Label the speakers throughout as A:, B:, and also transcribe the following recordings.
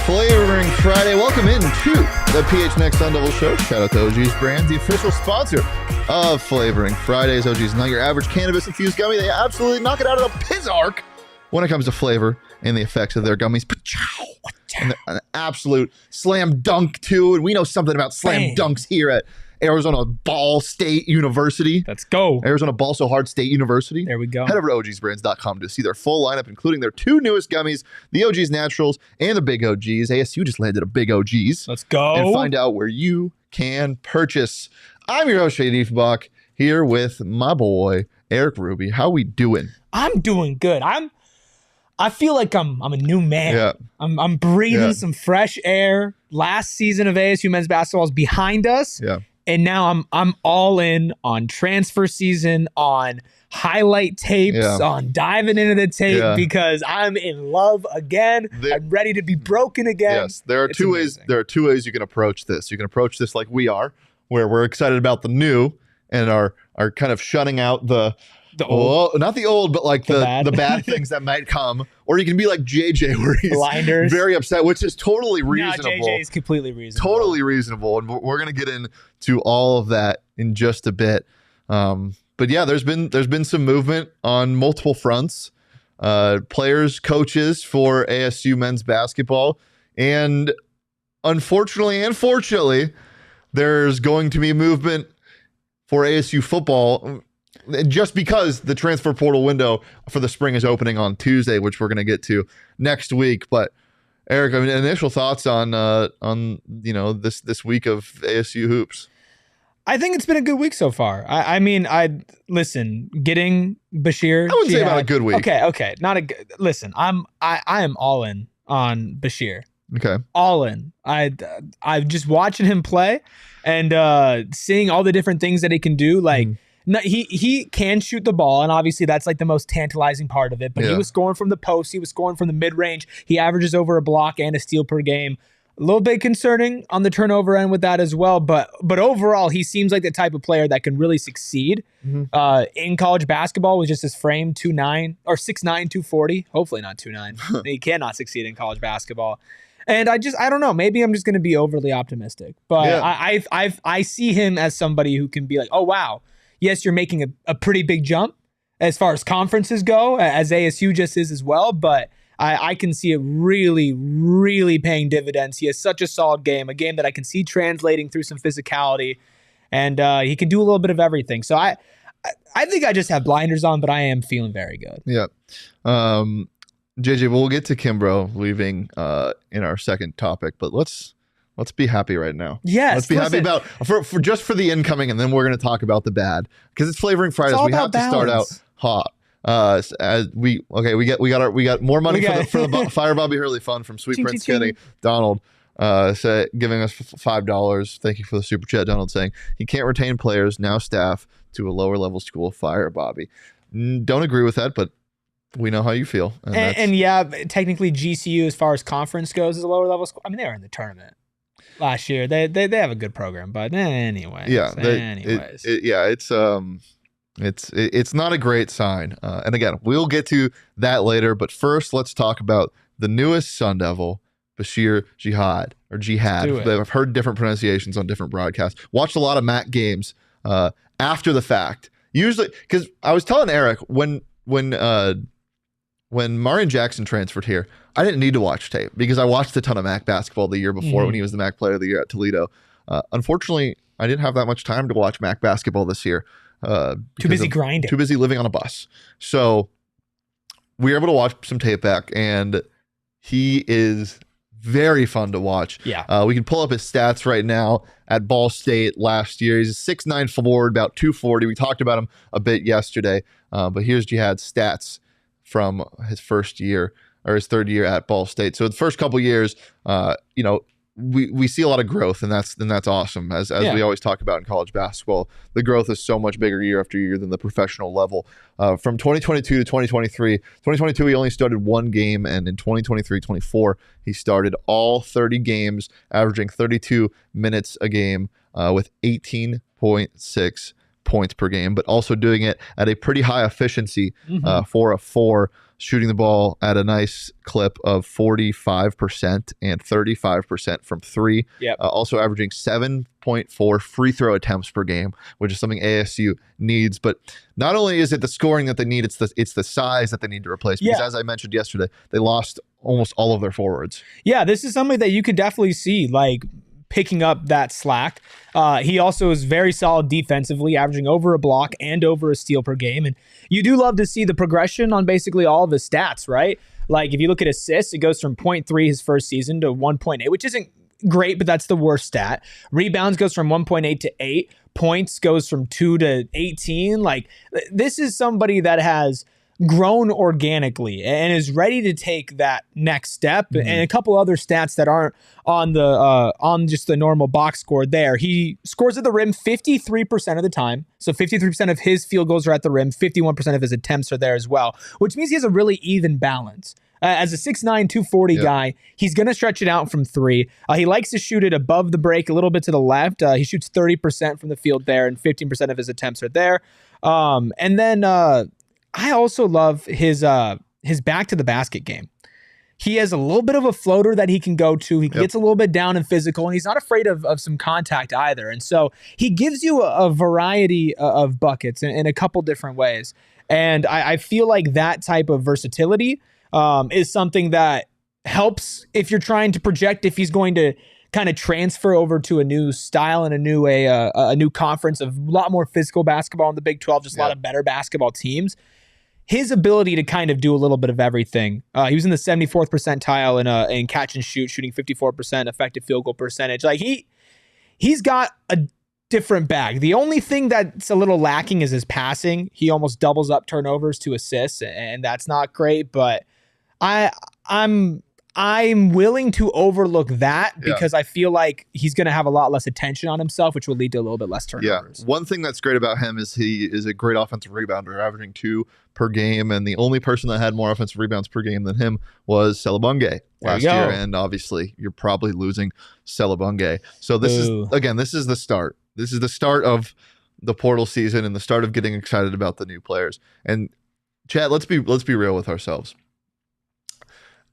A: Flavoring Friday. Welcome into the PHNX Sun Devils show. Shout out to OG's Brands, the official sponsor of Flavoring Fridays. OG's not your average cannabis-infused gummy. They absolutely knock it out of the pizzark when it comes to flavor and the effects of their gummies. And an absolute slam dunk, too. And we know something about slam dunks here at Arizona Ball State University.
B: Let's go.
A: Arizona Ball So Hard State University.
B: There we go.
A: Head over to ogsbrands.com to see their full lineup, including their two newest gummies, the OG's Naturals and the Big OGs. ASU just landed a Big OGs.
B: Let's go.
A: And find out where you can purchase. I'm your host, Dieffenbach, here with my boy, Erik Ruby. How we doing?
B: I'm doing good. I feel like I'm a new man.
A: Yeah.
B: I'm breathing some fresh air. Last season of ASU men's basketball is behind us.
A: Yeah.
B: And now I'm all in on transfer season, on highlight tapes, on diving into the tape because I'm in love again. I'm ready to be broken again.
A: Yes, there are two ways. There are two ways you can approach this. You can approach this like we are, where we're excited about the new and are kind of shutting out the old, not the old, but like the bad things that might come. Or you can be like JJ, where he's
B: blinders,
A: very upset, which is totally reasonable.
B: No, JJ is completely reasonable.
A: Totally reasonable, and we're gonna get into all of that in just a bit. But yeah, there's been some movement on multiple fronts. Players, coaches for ASU men's basketball, and unfortunately and fortunately, there's going to be movement for ASU football. Just because the transfer portal window for the spring is opening on Tuesday, which we're going to get to next week. But Erik, I mean, initial thoughts on this week of ASU hoops.
B: I think it's been a good week so far. I mean, getting Basheer.
A: I wouldn't say about a good week.
B: Okay, not a good. Listen, I am all in on Basheer.
A: Okay,
B: all in. I've just watching him play and seeing all the different things that he can do. Like. No, he can shoot the ball, and obviously that's like the most tantalizing part of it. But he was scoring from the post. He was scoring from the mid-range. He averages over a block and a steal per game. A little bit concerning on the turnover end with that as well. But overall, he seems like the type of player that can really succeed in college basketball with just his frame, 2'9", or 6'9", 240. Hopefully not 2'9". He cannot succeed in college basketball. And I don't know. Maybe I'm just going to be overly optimistic. But I see him as somebody who can be like, oh, wow. Yes, you're making a pretty big jump as far as conferences go, as ASU just is as well, but I can see it really, really paying dividends. He has such a solid game, a game that I can see translating through some physicality, and he can do a little bit of everything. So I think I just have blinders on, but I am feeling very good. Yeah.
A: JJ, we'll get to Kimbrough leaving in our second topic, but let's be happy right now.
B: Yes.
A: Let's be happy about for just for the incoming, and then we're going to talk about the bad because it's Flavoring Fridays. We have to start out hot. We got more money for the Fire Bobby Hurley Fund from Sweet Prince Kenny. Donald giving us $5. Thank you for the super chat. Donald saying he can't retain players, now staff, to a lower level school. Fire Bobby. Don't agree with that, but we know how you feel.
B: And yeah, technically GCU as far as conference goes is a lower level school. I mean, they were in the tournament last year. They have a good program, but anyway.
A: Yeah. It's not a great sign. And again, we'll get to that later. But first, let's talk about the newest Sun Devil, Basheer Jihad or Jihad. I've heard different pronunciations on different broadcasts. Watched a lot of MAC games after the fact. Usually, because I was telling Erik when Marion Jackson transferred here, I didn't need to watch tape because I watched a ton of MAC basketball the year before when he was the MAC Player of the Year at Toledo. Unfortunately, I didn't have that much time to watch MAC basketball this year.
B: Too busy grinding.
A: Too busy living on a bus. So we were able to watch some tape back, and he is very fun to watch.
B: Yeah.
A: We can pull up his stats right now at Ball State last year. He's a 6'9" forward, about 240. We talked about him a bit yesterday, but here's Jihad's stats from his first year or his third year at Ball State. So the first couple years, we see a lot of growth, and that's awesome. As we always talk about in college basketball, the growth is so much bigger year after year than the professional level. From 2022 to 2023, 2022 he only started one game, and in 2023-24 he started all 30 games, averaging 32 minutes a game with 18.6 points per game, but also doing it at a pretty high efficiency for a 4, shooting the ball at a nice clip of 45% and 35% from 3.
B: Yep.
A: Also averaging 7.4 free throw attempts per game, which is something ASU needs. But not only is it the scoring that they need, it's the size that they need to replace. Because as I mentioned yesterday, they lost almost all of their forwards.
B: Yeah, this is something that you could definitely see, like, picking up that slack. He also is very solid defensively, averaging over a block and over a steal per game. And you do love to see the progression on basically all of his stats, right? Like if you look at assists, it goes from 0.3 his first season to 1.8, which isn't great, but that's the worst stat. Rebounds goes from 1.8 to 8. Points goes from 2 to 18. Like this is somebody that has grown organically and is ready to take that next step. And a couple other stats that aren't on the on just the normal box score there. He scores at the rim 53% of the time. So 53% of his field goals are at the rim, 51% of his attempts are there as well, which means he has a really even balance. As a 6'9", 240 guy, he's going to stretch it out from 3. He likes to shoot it above the break, a little bit to the left. He shoots 30% from the field there, and 15% of his attempts are there. And then I also love his back to the basket game. He has a little bit of a floater that he can go to. He gets a little bit down and physical, and he's not afraid of some contact either. And so he gives you a variety of buckets in a couple different ways. And I feel like that type of versatility is something that helps if you're trying to project if he's going to kind of transfer over to a new style and a new conference of a lot more physical basketball in the Big 12, just a lot of better basketball teams. His ability to kind of do a little bit of everything. He was in the 74th percentile in catch and shoot, shooting 54% effective field goal percentage. Like he's got a different bag. The only thing that's a little lacking is his passing. He almost doubles up turnovers to assists, and that's not great. But I'm willing to overlook that because I feel like he's going to have a lot less attention on himself, which will lead to a little bit less turnovers.
A: Yeah. One thing that's great about him is he is a great offensive rebounder, averaging 2 per game. And the only person that had more offensive rebounds per game than him was Selabunge last year. And obviously, you're probably losing Selabunge. So this is the start. This is the start of the portal season and the start of getting excited about the new players. And Chad, let's be real with ourselves.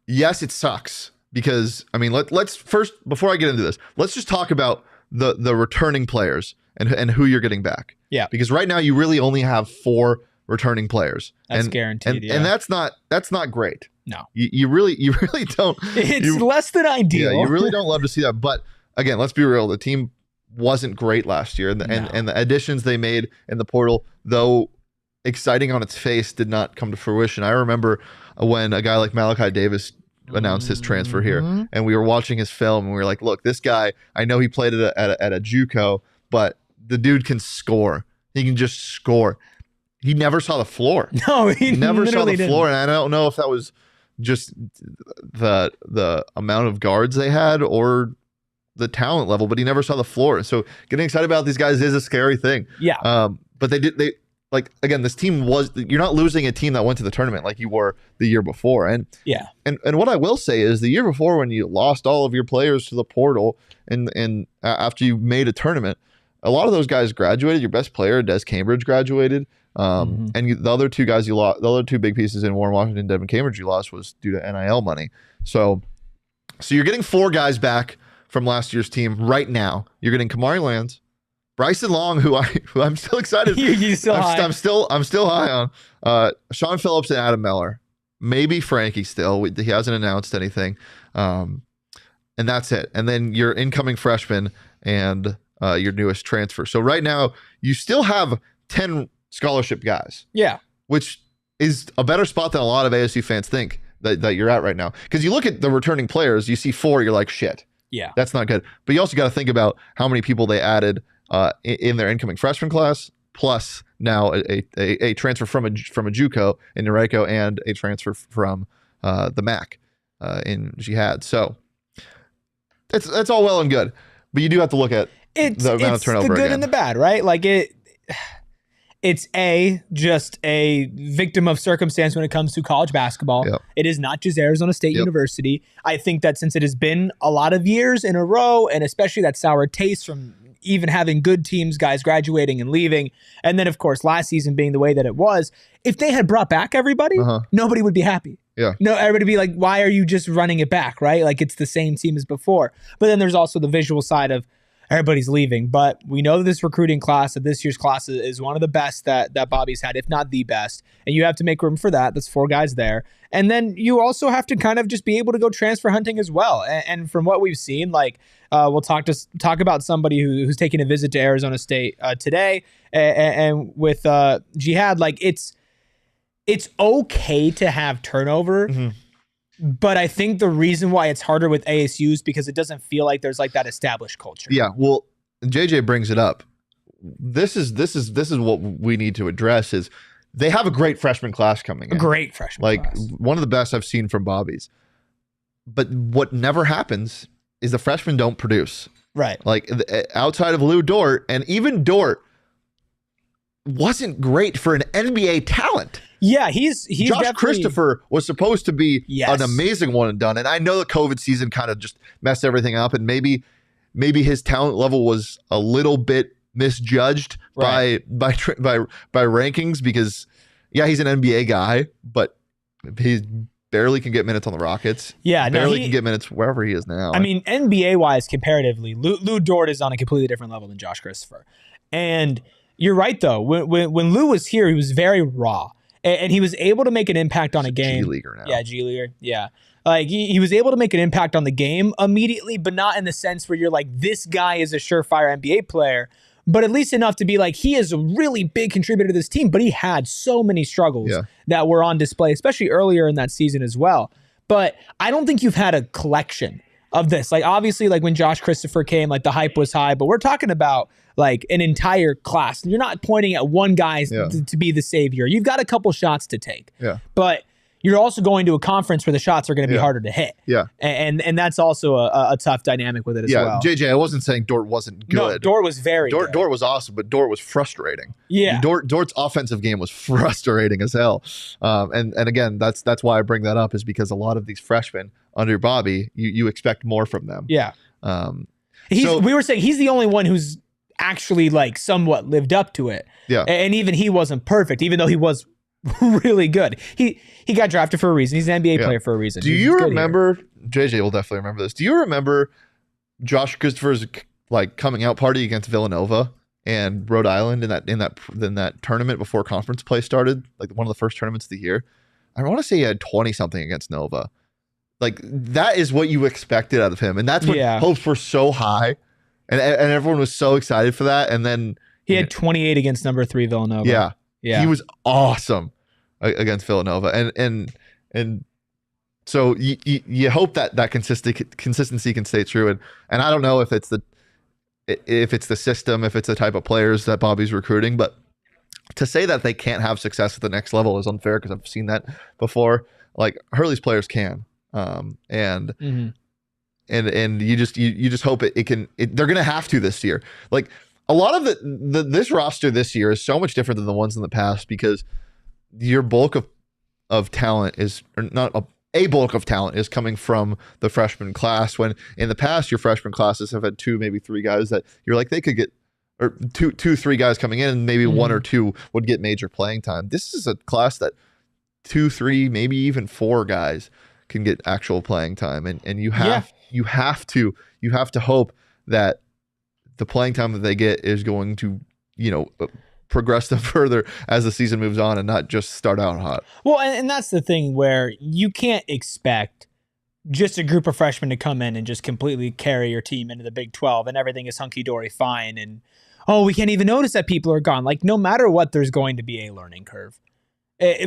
A: Yes, it sucks because let's first, before I get into this, let's just talk about the returning players and who you're getting back.
B: Yeah,
A: because right now you really only have 4 returning players.
B: That's guaranteed.
A: And that's not great.
B: No,
A: you really don't.
B: It's less than ideal.
A: Yeah, you really don't love to see that. But again, let's be real. The team wasn't great last year, and the additions they made in the portal, though exciting on its face, did not come to fruition. I remember when a guy like Malachi Davis announced his transfer here, and we were watching his film, and we were like, look, this guy, I know he played at a JUCO, but the dude can score. He can just score. He never saw the floor.
B: No, he
A: never saw the
B: didn't.
A: floor, and I don't know if that was just the amount of guards they had or the talent level, but he never saw the floor. So getting excited about these guys is a scary thing.
B: Yeah.
A: But they like, again, this team you're not losing a team that went to the tournament like you were the year before. And what I will say is the year before, when you lost all of your players to the portal and after you made a tournament, a lot of those guys graduated. Your best player, Des Cambridge, graduated. And the other 2 guys you lost, the other 2 big pieces in Warren Washington, Devin Cambridge, you lost was due to NIL money. So you're getting 4 guys back from last year's team right now. You're getting Kamari Lands, Bryson Long, who I'm still excited. I'm still high on. Sean Phillips and Adam Miller, maybe Frankie still. He hasn't announced anything, and that's it. And then your incoming freshman and your newest transfer. So right now you still have 10 scholarship guys.
B: Yeah,
A: which is a better spot than a lot of ASU fans think that you're at right now. Because you look at the returning players, you see 4, you're like, shit.
B: Yeah.
A: That's not good. But you also got to think about how many people they added in their incoming freshman class, plus now a transfer from a JUCO in Noriko and a transfer from the MAC in Jihad. So it's all well and good, but you do have to look at the amount of turnover.
B: The good
A: again.
B: and the bad, right? Like it's just a victim of circumstance when it comes to college basketball.
A: Yep.
B: It is not just Arizona State University. I think that since it has been a lot of years in a row, and especially that sour taste from even having good teams, guys graduating and leaving, and then of course last season being the way that it was, if they had brought back everybody, nobody would be happy.
A: Yeah.
B: No, everybody would be like, why are you just running it back, right? Like it's the same team as before. But then there's also the visual side of everybody's leaving. But we know that this recruiting class, that this year's class is one of the best that Bobby's had, if not the best. And you have to make room for that. That's 4 guys there. And then you also have to kind of just be able to go transfer hunting as well. And from what we've seen, like we'll talk about somebody who's taking a visit to Arizona State today, and with Jihad, like it's okay to have turnover. But I think the reason why it's harder with ASU is because it doesn't feel like there's like that established culture.
A: Yeah, well, JJ brings it up. This is what we need to address is they have a great freshman class coming in.
B: A great freshman class.
A: One of the best I've seen from Bobby's. But what never happens is the freshmen don't produce.
B: Right.
A: Like outside of Lou Dort, and even Dort wasn't great for an NBA talent.
B: Yeah, he's
A: Josh Christopher was supposed to be
B: Yes.
A: an amazing one and done, and I know the COVID season kind of just messed everything up, and maybe his talent level was a little bit misjudged by rankings because he's an NBA guy, but he barely can get minutes on the Rockets.
B: Yeah,
A: barely can get minutes wherever he is now.
B: I mean, NBA wise, comparatively, Lou Dort is on a completely different level than Josh Christopher, and you're right though. When Lou was here, he was very raw. And he was able to make an impact on a game.
A: G-leaguer now.
B: Yeah, G-leaguer. Yeah. Like he was able to make an impact on the game immediately, but not in the sense where you're like, this guy is a surefire NBA player, but at least enough to be like, he is a really big contributor to this team, but he had so many struggles that were on display, especially earlier in that season as well. But I don't think you've had a collection of this. Like obviously like when Josh Christopher came, like the hype was high, but we're talking about like an entire class. You're not pointing at one guy to be the savior. You've got a couple shots to take.
A: Yeah.
B: But you're also going to a conference where the shots are going to be harder to hit.
A: Yeah.
B: And that's also a tough dynamic with it as well.
A: JJ, I wasn't saying Dort wasn't good.
B: No, Dort was very good.
A: Dort was awesome, but Dort was frustrating.
B: Yeah.
A: Dort's offensive game was frustrating as hell. And again, that's why I bring that up is because a lot of these freshmen under Bobby, you expect more from them.
B: Yeah. We were saying he's the only one who's actually like somewhat lived up to it.
A: Yeah.
B: And even he wasn't perfect, even though he was really good. He got drafted for a reason. He's an NBA player for a reason.
A: Do you remember, JJ will definitely remember this. Do you remember Josh Christopher's like coming out party against Villanova and Rhode Island in that tournament before conference play started? Like one of the first tournaments of the year. I want to say he had 20 something against Nova. Like that is what you expected out of him. And that's when hopes were so high. And everyone was so excited for that. And then
B: he had 28 against number 3 Villanova.
A: Yeah. He was awesome against Villanova. And so you hope that consistency can stay true. And I don't know if it's the system, if it's the type of players that Bobby's recruiting, but to say that they can't have success at the next level is unfair because I've seen that before. Like Hurley's players can. And you just hope it can. They're gonna have to this year. Like a lot of this roster this year is so much different than the ones in the past because your bulk of talent is, or not a bulk of talent is coming from the freshman class. When in the past your freshman classes have had 2, maybe 3 guys that you're like they could get, or 2-3 guys coming in, and maybe 1 or 2 would get major playing time. This is a class that 2, 3, maybe even 4 guys can get actual playing time, and you have to hope that the playing time that they get is going to progress them further as the season moves on and not just start out hot.
B: Well, and that's the thing where you can't expect just a group of freshmen to come in and just completely carry your team into the Big 12 and everything is hunky-dory fine and we can't even notice that people are gone. Like no matter what, there's going to be a learning curve.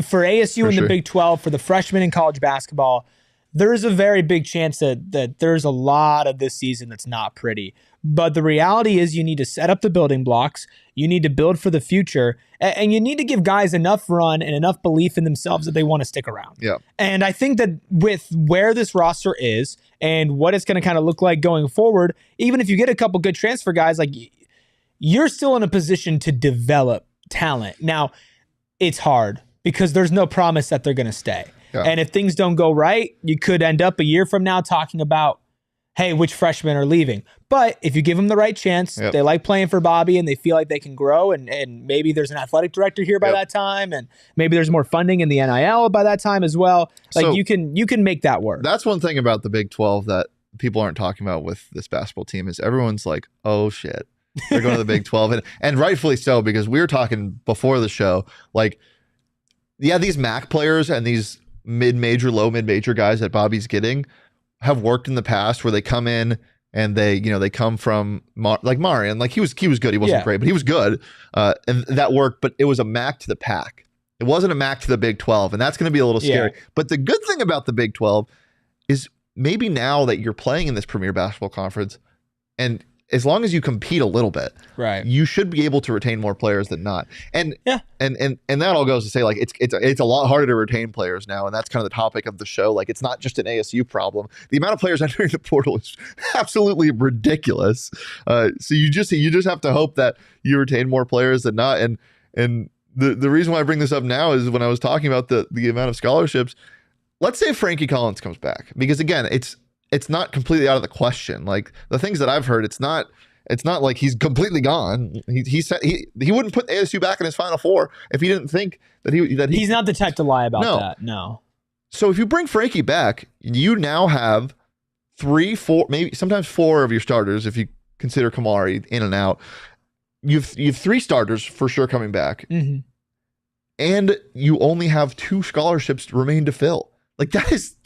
B: For ASU in the Big 12, for the freshmen in college basketball, there is a very big chance that there's a lot of this season that's not pretty. But the reality is you need to set up the building blocks. You need to build for the future. And you need to give guys enough run and enough belief in themselves that they want to stick around.
A: Yeah.
B: And I think that with where this roster is and what it's going to kind of look like going forward, even if you get a couple good transfer guys, like you're still in a position to develop talent. Now, it's hard because there's no promise that they're going to stay.
A: Yeah.
B: And if things don't go right, you could end up a year from now talking about, hey, which freshmen are leaving? But if you give them the right chance, they like playing for Bobby and they feel like they can grow, and maybe there's an athletic director here by that time, and maybe there's more funding in the NIL by that time as well. Like, so you can make that work.
A: That's one thing about the Big 12 that people aren't talking about with this basketball team is everyone's like, oh shit, they're going to the Big 12. And rightfully so, because we were talking before the show, like, yeah, these MAC players and these mid-major, low mid-major guys that Bobby's getting have worked in the past where they come in and they come from like Marion, like he was good. He wasn't great, but he was good. And that worked, but it was a MAC to the Pac. It wasn't a MAC to the Big 12. And that's going to be a little scary. But the good thing about the Big 12 is maybe now that you're playing in this premier basketball conference, and as long as you compete a little bit,
B: right,
A: you should be able to retain more players than not. And and that all goes to say, like, it's a lot harder to retain players now, and that's kind of the topic of the show. Like, it's not just an ASU problem. The amount of players entering the portal is absolutely ridiculous. So you just have to hope that you retain more players than not. And the reason why I bring this up now is when I was talking about the amount of scholarships. Let's say Frankie Collins comes back, because again, it's not completely out of the question. Like, the things that I've heard, it's not like he's completely gone. He said he wouldn't put ASU back in his Final Four if he didn't think that he's
B: not the type to lie about that. No.
A: So if you bring Frankie back, you now have 3, 4, maybe sometimes 4 of your starters, if you consider Kamari in and out. You've 3 starters for sure coming back, and you only have 2 scholarships remain to fill. Like, that is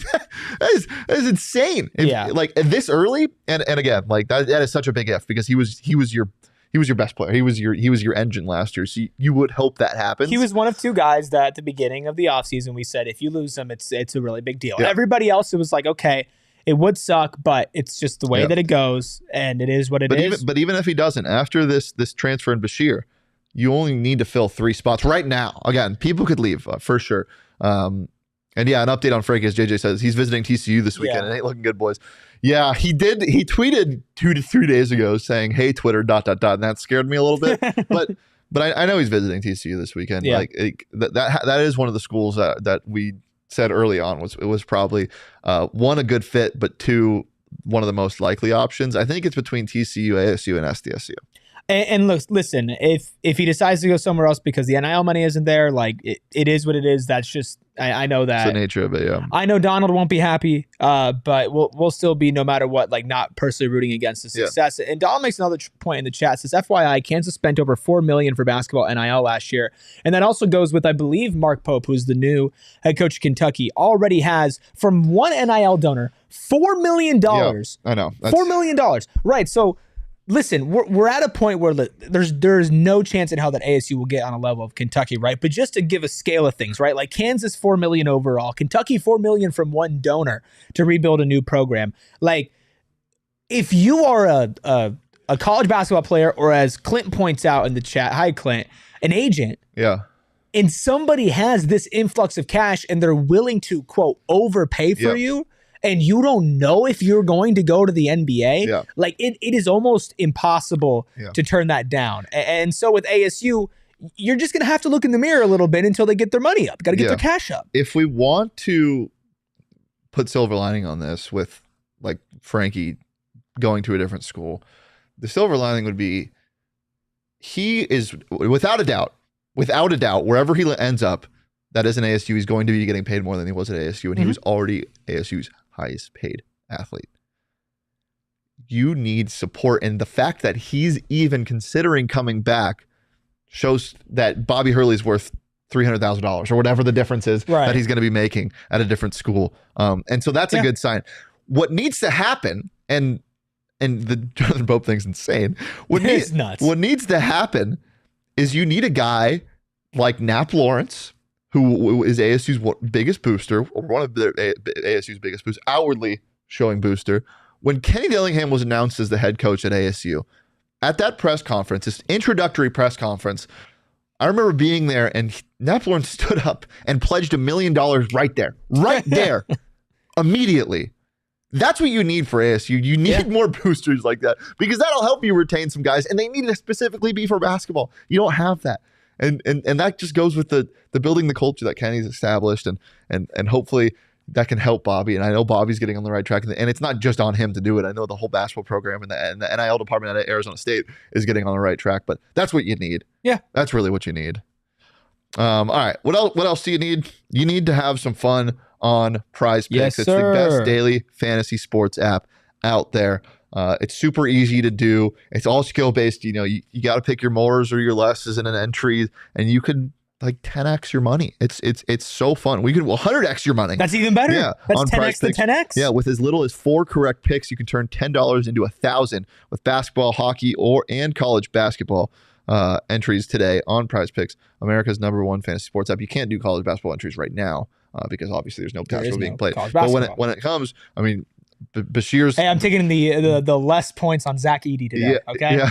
A: insane. Like, this early, and again, like that is such a big if, because he was your best player. He was your engine last year. So you would hope that happens.
B: He was one of 2 guys that at the beginning of the offseason we said, if you lose him, it's a really big deal. Everybody else, it was like, okay, it would suck, but it's just the way that it goes, and it is what it is.
A: But even if he doesn't, after this transfer in Basheer, you only need to fill 3 spots right now. Again, people could leave for sure. And yeah, an update on Frankie, as JJ says, he's visiting TCU this weekend. It ain't looking good, boys. Yeah, he did. He tweeted 2 to 3 days ago saying, "Hey, Twitter, ... And that scared me a little bit. but I know he's visiting TCU this weekend.
B: Yeah.
A: Like, that is one of the schools that we said early on was probably 1, a good fit, but 2, one of the most likely options. I think it's between TCU, ASU, and SDSU.
B: And look, listen, if he decides to go somewhere else because the NIL money isn't there, like, it is what it is. That's just, I know that.
A: It's the nature of it, yeah.
B: I know Donald won't be happy, but we'll still be, no matter what, like, not personally rooting against the success. And Donald makes another point in the chat, says, FYI, Kansas spent over $4 million for basketball NIL last year. And that also goes with, I believe, Mark Pope, who's the new head coach of Kentucky, already has, from one NIL donor, $4 million.
A: Yeah, I know.
B: $4 million. Right, so... Listen, we're at a point where there's no chance in hell that ASU will get on a level of Kentucky, right? But just to give a scale of things, right? Like, Kansas, $4 million overall, Kentucky, $4 million from one donor to rebuild a new program. Like, if you are a college basketball player, or as Clint points out in the chat, hi Clint, an agent, and somebody has this influx of cash and they're willing to, quote, overpay for you, and you don't know if you're going to go to the NBA, like, it is almost impossible to turn that down. And so with ASU, you're just going to have to look in the mirror a little bit until they get their money up. Got to get their cash up.
A: If we want to put silver lining on this with, like, Frankie going to a different school, the silver lining would be he is, without a doubt, wherever he ends up, that is an ASU, he's going to be getting paid more than he was at ASU, and he was already ASU's highest paid athlete. You need support, and the fact that he's even considering coming back shows that Bobby Hurley's worth $300,000 or whatever the difference is that he's going to be making at a different school. And so that's a good sign. What needs to happen, and the Jonathan Pope thing's insane. What needs to happen is you need a guy like Nap Lawrence, who is ASU's biggest booster, or one of their ASU's biggest boosters, outwardly showing booster. When Kenny Dillingham was announced as the head coach at ASU, at that press conference, this introductory press conference, I remember being there, and Napthorne stood up and pledged $1 million right there, immediately. That's what you need for ASU. You need more boosters like that, because that'll help you retain some guys, and they need to specifically be for basketball. You don't have that. And that just goes with the building the culture that Kenny's established, and hopefully that can help Bobby. And I know Bobby's getting on the right track, and it's not just on him to do it. I know the whole basketball program and the NIL department at Arizona State is getting on the right track, but that's what you need. Yeah. That's really what you need. All right. What else do you need? You need to have some fun on Prize Picks.
B: Yes,
A: it's
B: sir.
A: the best daily fantasy sports app out there. It's super easy to do. It's all skill based. You got to pick your mores or your lesses in an entry, and you could 10x your money. It's so fun. We could 100x your money.
B: That's even better.
A: Yeah,
B: that's
A: on
B: 10x to 10x.
A: Yeah, with as little as 4 correct picks, you can turn $10 into $1,000 with basketball, hockey, and college basketball entries today on Prize Picks, America's #1 fantasy sports app. You can't do college basketball entries right now because obviously there's no basketball being played. But when it comes, I mean, Basheer's.
B: Hey, I'm taking the less points on Zach Edey today. Okay. Yeah.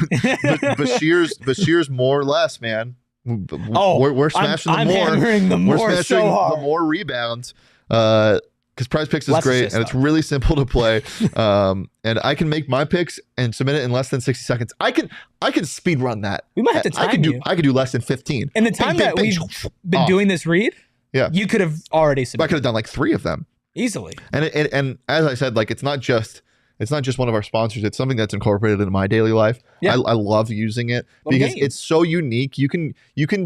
A: Basheer's more or less, man. We're smashing
B: I'm
A: the more.
B: Hammering the more
A: we're smashing
B: so hard.
A: the more rebounds. Because Prize Picks is great, and it's really simple to play. And I can make my picks and submit it in less than 60 seconds. I can speed run that.
B: We might have to time you.
A: I could do less than 15.
B: In the time that we've been doing this read, you could have already submitted.
A: I could have done 3 of them
B: easily.
A: And as I said, it's not just one of our sponsors. It's something that's incorporated into my daily life. Yeah. I love using it because it's so unique. You can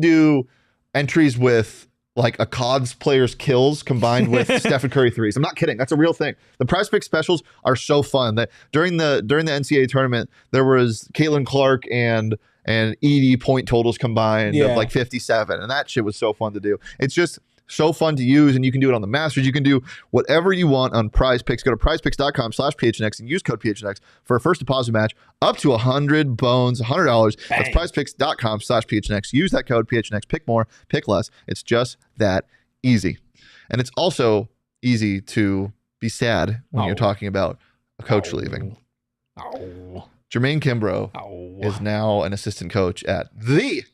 A: do entries with a COD's player's kills combined with Stephen Curry threes. I'm not kidding. That's a real thing. The Prize Pick specials are so fun that during the NCAA tournament, there was Caitlin Clark and Edey point totals combined of 57. And that shit was so fun to do. It's just so fun to use, and you can do it on the Masters. You can do whatever you want on Prize Picks. Go to prizepicks.com/PHNX and use code PHNX for a first deposit match up to $100. $100. That's prizepicks.com/PHNX. Use that code PHNX. Pick more, pick less. It's just that easy. And it's also easy to be sad when you're talking about a coach leaving. Jermaine Kimbrough is now an assistant coach at the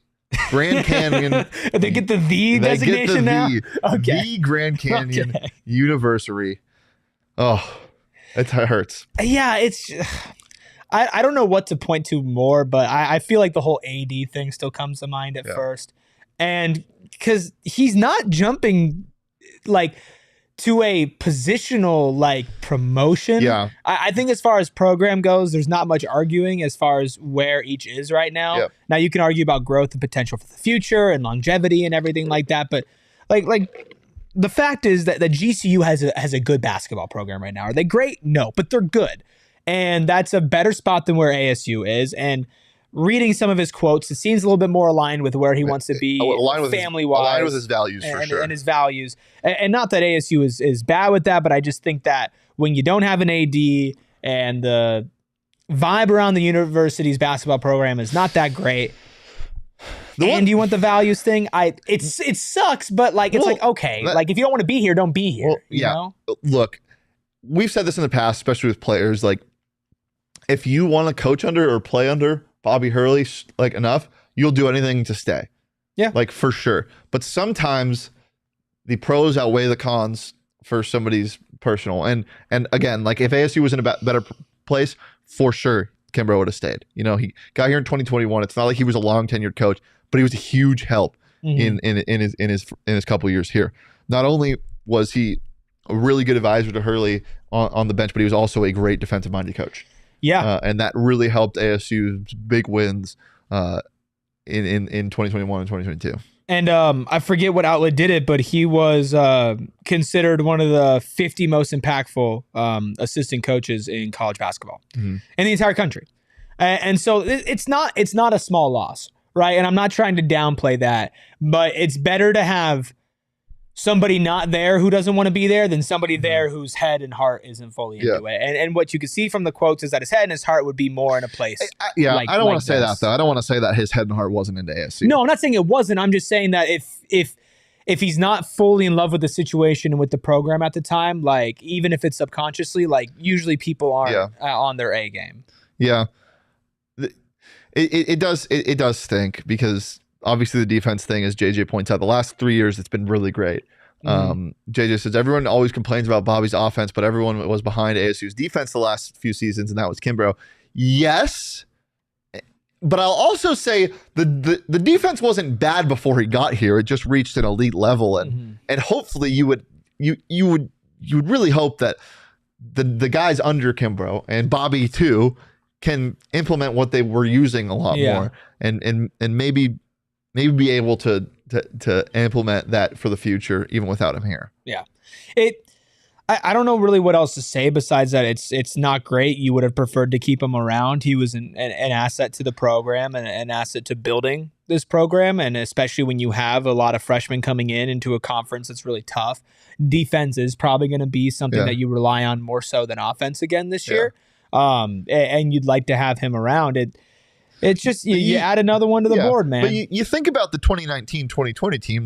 A: Grand Canyon.
B: They get the designation now? Okay.
A: The Grand Canyon University. Oh, it hurts.
B: Yeah, it's... I don't know what to point to more, but I feel like the whole AD thing still comes to mind at first. And because he's not jumping to a positional promotion. Yeah. I think as far as program goes, there's not much arguing as far as where each is right now. Yep. Now you can argue about growth and potential for the future and longevity and everything like that. But the fact is that the GCU has a good basketball program right now. Are they great? No, but they're good. And that's a better spot than where ASU is. And reading some of his quotes, it seems a little bit more aligned with where he wants to be family-wise. Aligned with
A: his values, for sure.
B: And his values. And not that ASU is bad with that, but I just think that when you don't have an AD and the vibe around the university's basketball program is not that great, and you want the values thing, it sucks, but okay. If you don't want to be here, don't be here. You know?
A: Look, we've said this in the past, especially with players, if you want to coach under or play under Bobby Hurley enough, you'll do anything to stay. Yeah. For sure. But sometimes the pros outweigh the cons for somebody's personal. And again, if ASU was in a better place, for sure, Kimbrough would have stayed. He got here in 2021. It's not like he was a long tenured coach, but he was a huge help in his couple years here. Not only was he a really good advisor to Hurley on the bench, but he was also a great defensive minded coach. Yeah. And that really helped ASU's big wins in 2021 and 2022.
B: And I forget what outlet did it, but he was considered one of the 50 most impactful assistant coaches in college basketball in the entire country. And so it's not a small loss, right? And I'm not trying to downplay that, but it's better to have somebody not there who doesn't want to be there than somebody there whose head and heart isn't fully into it. And what you can see from the quotes is that his head and his heart would be more in a place.
A: I don't want to say that, though. I don't want to say that his head and heart wasn't into ASU.
B: No, I'm not saying it wasn't. I'm just saying that if if he's not fully in love with the situation and with the program at the time, like even if it's subconsciously, like usually people aren't on their A game.
A: Yeah, it does stink because obviously the defense thing, as JJ points out, the last 3 years it's been really great. JJ says everyone always complains about Bobby's offense, but everyone was behind ASU's defense the last few seasons, and that was Kimbrough. Yes. But I'll also say the defense wasn't bad before he got here. It just reached an elite level, and hopefully you would really hope that the guys under Kimbrough and Bobby too can implement what they were using a lot more, and maybe be able to implement that for the future even without him here.
B: Yeah, I don't know really what else to say besides that it's not great. You would have preferred to keep him around. He was an asset to the program and an asset to building this program, and especially when you have a lot of freshmen coming into a conference that's really tough. Defense is probably going to be something that you rely on more so than offense again this year. And you'd like to have him around. It's just you add another one to the board, man.
A: But you think about the 2019-2020 team,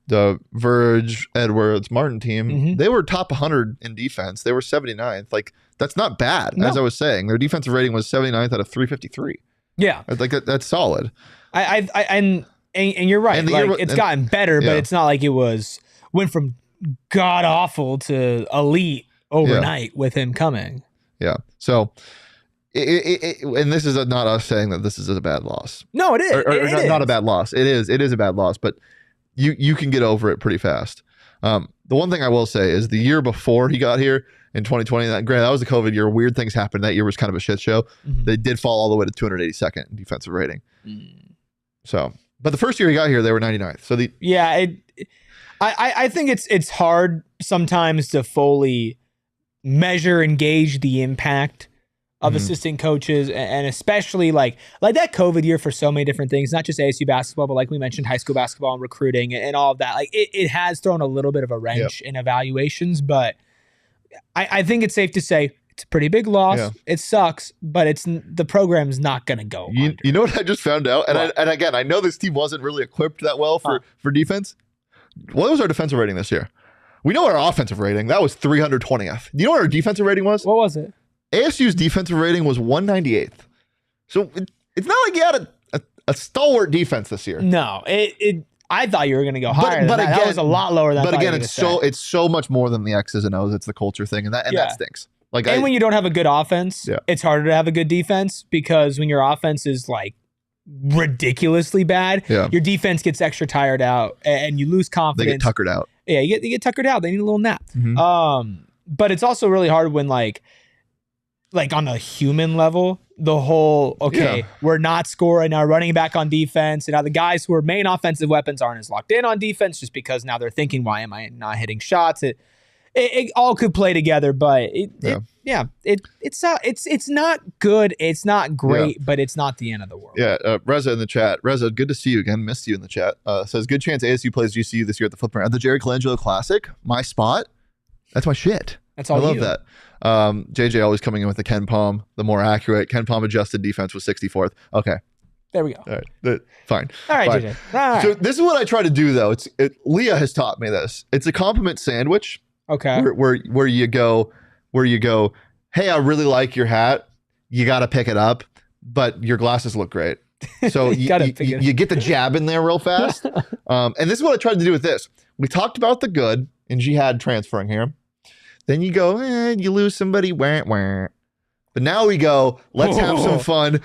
A: the Verge, Edwards, Martin team, they were top 100 in defense. They were 79th. Like, that's not bad. No. As I was saying, their defensive rating was 79th out of 353. Yeah. Like, that's solid.
B: And you're right. And like, it's gotten better, but it's not like it went from god awful to elite overnight with him coming.
A: Yeah. So, and this is not us saying that this is a bad loss.
B: No, it is.
A: Or not a bad loss. It is a bad loss, but you can get over it pretty fast. The one thing I will say is the year before he got here in 2020, granted, that was the COVID year. Weird things happened. That year was kind of a shit show. They did fall all the way to 282nd in defensive rating. So, but the first year he got here, they were 99th. So
B: I think it's hard sometimes to fully measure and gauge the impact of assistant coaches, and especially like that COVID year for so many different things, not just ASU basketball, but like we mentioned, high school basketball and recruiting and all of that. Like it has thrown a little bit of a wrench in evaluations, but I think it's safe to say it's a pretty big loss. Yeah. It sucks, but the program's not going to go.
A: You know what I just found out? And again, I know this team wasn't really equipped that well for defense. What was our defensive rating this year? We know our offensive rating. That was 320th. Do you know what our defensive rating was?
B: What was it?
A: ASU's defensive rating was 198th. So it's not like you had a stalwart defense this year.
B: No, I thought you were going to go higher. But again, that was a lot lower than.
A: But again, it's so much more than the X's and O's. It's the culture thing, and that stinks. Like,
B: when you don't have a good offense, it's harder to have a good defense, because when your offense is like ridiculously bad, your defense gets extra tired out and you lose confidence.
A: They get tuckered out.
B: Yeah, you get tuckered out. They need a little nap. But it's also really hard when like on a human level, the whole, we're not scoring, our running back on defense, and now the guys who are main offensive weapons aren't as locked in on defense just because now they're thinking, why am I not hitting shots? It all could play together, but it's not good. It's not great, but it's not the end of the world.
A: Yeah, Reza in the chat. Reza, good to see you again. Missed you in the chat. Says, good chance ASU plays GCU this year at the Flip At the Jerry Colangelo Classic. My spot. That's my shit.
B: That's all.
A: I love that. JJ always coming in with the Ken Palm, the more accurate. Ken Palm adjusted defense was 64th. Okay.
B: There we go.
A: All right. Fine.
B: All right,
A: fine.
B: JJ. All right.
A: So this is what I try to do, though. Leah has taught me this. It's a compliment sandwich.
B: Okay.
A: Where you go, hey, I really like your hat. You got to pick it up, but your glasses look great. So you get the jab in there real fast. And this is what I tried to do with this. We talked about the good in Jihad transferring here. Then you go, you lose somebody, wah, wah. But now we go, let's have some fun.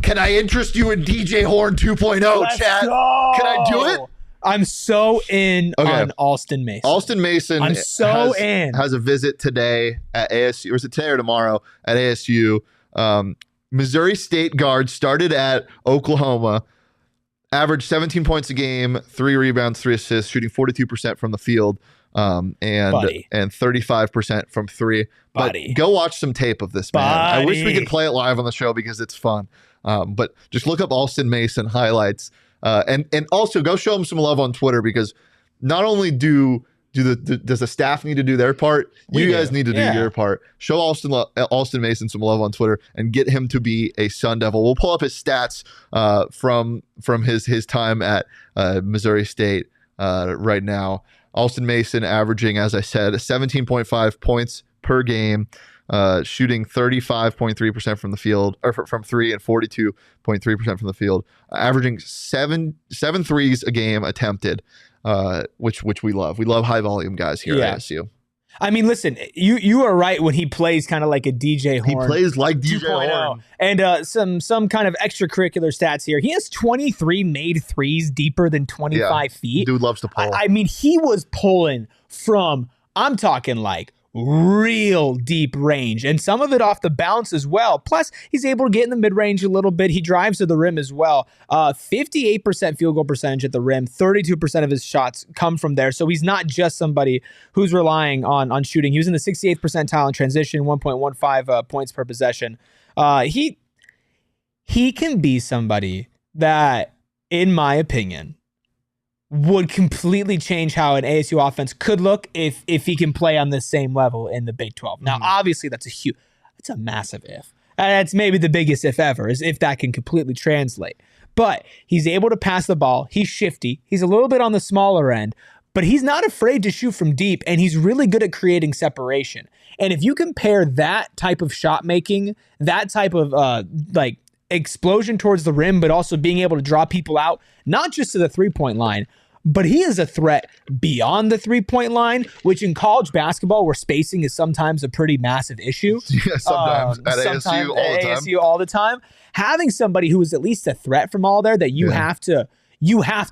A: Can I interest you in DJ Horn 2.0, chat?
B: Go.
A: Can I do it?
B: I'm so in on Alston Mason.
A: Alston Mason has a visit today at ASU, or is it today or tomorrow at ASU? Missouri State guard, started at Oklahoma, averaged 17 points a game, 3 rebounds, 3 assists, shooting 42% from the field, and 35% from 3. But go watch some tape of this man. I wish we could play it live on the show because it's fun. But just look up Alston Mason highlights. And also go show them some love on Twitter, because not only does the staff need to do their part, you guys need to do your part. Show Alston Mason some love on Twitter and get him to be a Sun Devil. We'll pull up his stats from his time at Missouri State right now. Alston Mason averaging, as I said, 17.5 points per game, shooting 35.3% from the field, or from three, and 42.3% from the field, averaging seven threes a game attempted, which we love. We love high volume guys here at ASU.
B: I mean, listen, you are right when he plays kind of like a DJ Horn.
A: He plays like DJ Horn.
B: And some kind of extracurricular stats here. He has 23 made threes deeper than 25 feet.
A: Dude loves to pull.
B: I mean, he was pulling from, I'm talking like real deep range, and some of it off the bounce as well. Plus, he's able to get in the mid-range a little bit. He drives to the rim as well. 58% field goal percentage at the rim. 32% of his shots come from there. So he's not just somebody who's relying on shooting. He was in the 68th percentile in transition, 1.15 points per possession. He can be somebody that, in my opinion, would completely change how an ASU offense could look if he can play on the same level in the Big 12. Now, obviously, that's a massive if. That's maybe the biggest if ever, is if that can completely translate. But he's able to pass the ball. He's shifty. He's a little bit on the smaller end, but he's not afraid to shoot from deep, and he's really good at creating separation. And if you compare that type of shot making, that type of explosion towards the rim, but also being able to draw people out, not just to the three-point line, but he is a threat beyond the three-point line, which in college basketball, where spacing is sometimes a pretty massive issue.
A: Yeah, sometimes at ASU
B: all the time. Having somebody who is at least a threat from all there that you have to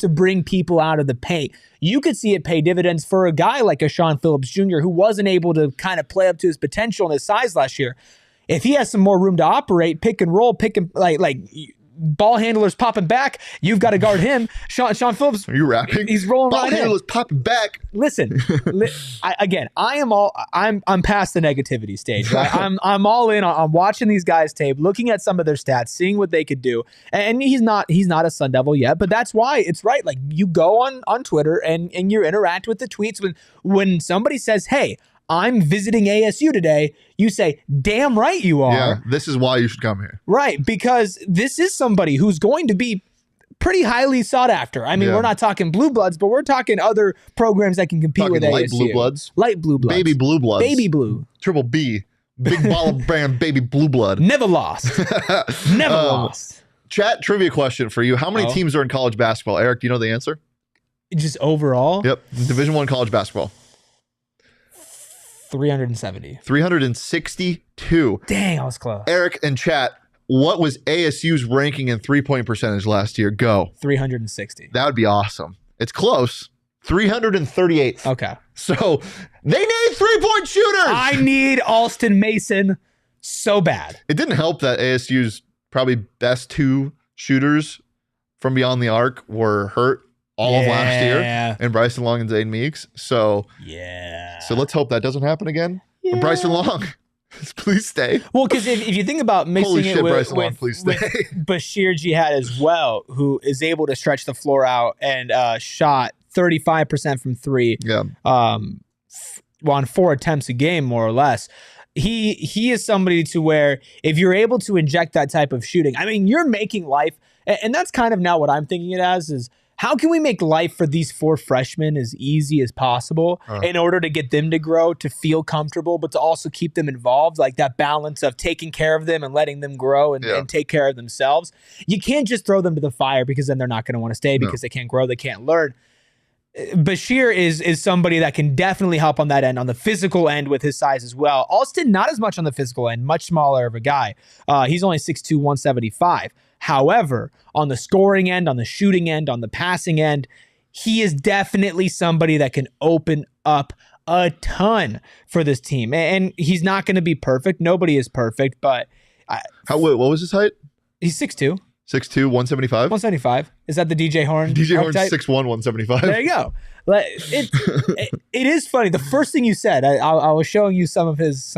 B: bring people out of the paint. You could see it pay dividends for a guy like a Sean Phillips Jr., who wasn't able to kind of play up to his potential and his size last year. If he has some more room to operate, pick and roll, ball handlers popping back, you've got to guard him. Sean Phillips.
A: Are you rapping?
B: He's rolling
A: ball
B: right in.
A: Ball handlers popping back.
B: Listen, I'm past the negativity stage. Right? I'm all in on watching these guys tape, looking at some of their stats, seeing what they could do. And he's not a Sun Devil yet, but that's why it's right. Like, you go on Twitter and you interact with the tweets when somebody says, "Hey, I'm visiting ASU today," you say, damn right you are.
A: Yeah, this is why you should come here.
B: Right, because this is somebody who's going to be pretty highly sought after. I mean, we're not talking blue bloods, but we're talking other programs that can compete with ASU.
A: Light blue bloods.
B: Light blue bloods.
A: Baby blue bloods.
B: Baby blue.
A: Triple B. Big ball of brand baby blue blood.
B: Never lost. Never lost.
A: Chat trivia question for you. How many teams are in college basketball? Eric, do you know the answer?
B: Just overall?
A: Yep. Division I college basketball.
B: 370.
A: 362.
B: Dang, I was close.
A: Eric and chat, what was ASU's ranking in three-point percentage last year? Go.
B: 360.
A: That would be awesome. It's close. 338.
B: Okay.
A: So they need three-point shooters.
B: I need Alston Mason so bad.
A: It didn't help that ASU's probably best two shooters from beyond the arc were hurt all of last year, and Bryson Long and Zane Meeks. So let's hope that doesn't happen again. But Bryson Long, please stay.
B: Well, because if you think about mixing with Basheer Jihad as well, who is able to stretch the floor out and shot 35% from three, on 4 attempts a game, more or less. He is somebody to where if you're able to inject that type of shooting, I mean, you're making life, and that's kind of now what I'm thinking it as is, how can we make life for these 4 freshmen as easy as possible in order to get them to grow, to feel comfortable, but to also keep them involved, like that balance of taking care of them and letting them grow and take care of themselves. You can't just throw them to the fire, because then they're not going to want to stay because they can't grow, they can't learn. Basheer is somebody that can definitely help on that end, on the physical end with his size as well. Alston, not as much on the physical end, much smaller of a guy. He's only 6'2", 175. However, on the scoring end, on the shooting end, on the passing end, he is definitely somebody that can open up a ton for this team. And he's not going to be perfect. Nobody is perfect, but...
A: what was his height?
B: He's 6'2".
A: 6'2", 175?
B: 175. Is that the DJ Horn?
A: DJ Horn's 6'1", 175.
B: There you go. It is funny. The first thing you said, I was showing you some of his